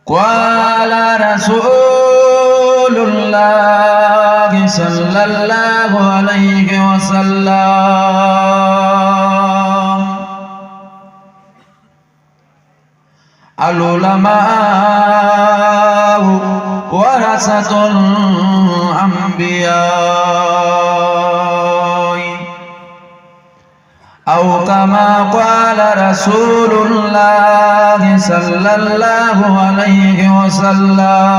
ক্বালা রাসূলুল্লাহ সাল্লাল্লাহু আলাইহি ওয়াসাল্লাম আল উলামা ওয়ারাসাতুল আমবিয়া أو كما قال رسول الله صلى الله عليه وسلم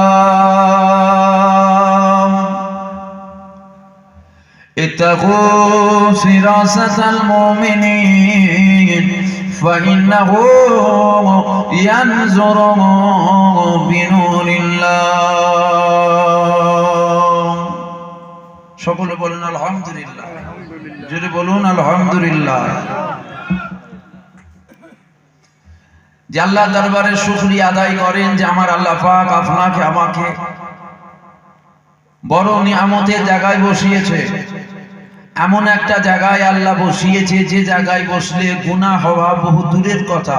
اتقوا فراسة المؤمنين فإنه ينظر بنور الله সকলে বলেন আলহামদুলিল্লাহ যদি বলুন আলহামদুলিল্লাহ। যে আল্লাহ দরবারে শুকরিয়া আদায় করেন যে আমার আল্লাহ পাক আপনাকে আমাকে বড় নিয়ামতের জায়গায় বসিয়েছে। এমন একটা জায়গায় আল্লাহ বসিয়েছে যে জায়গায় বসলে গুনাহ হওয়া বহু দূরের কথা।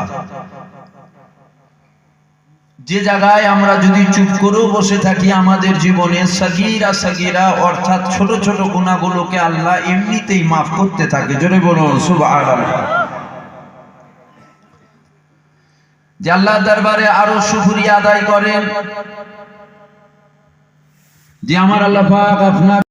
যে জায়গায় আমরা যদি চুপ করেও বসে থাকি আমাদের জীবনে সাগীরা সাগীরা অর্থাৎ ছোট ছোট গুনাহগুলোকে আল্লাহ এমনিতেই মাফ করতে থাকে। জোরে বলুন সুবহানাল্লাহ। যে আল্লাহর দরবারে আরো শুকরিয়া আদায় করেন যে আমার আল্লাহ পাক আপনাকে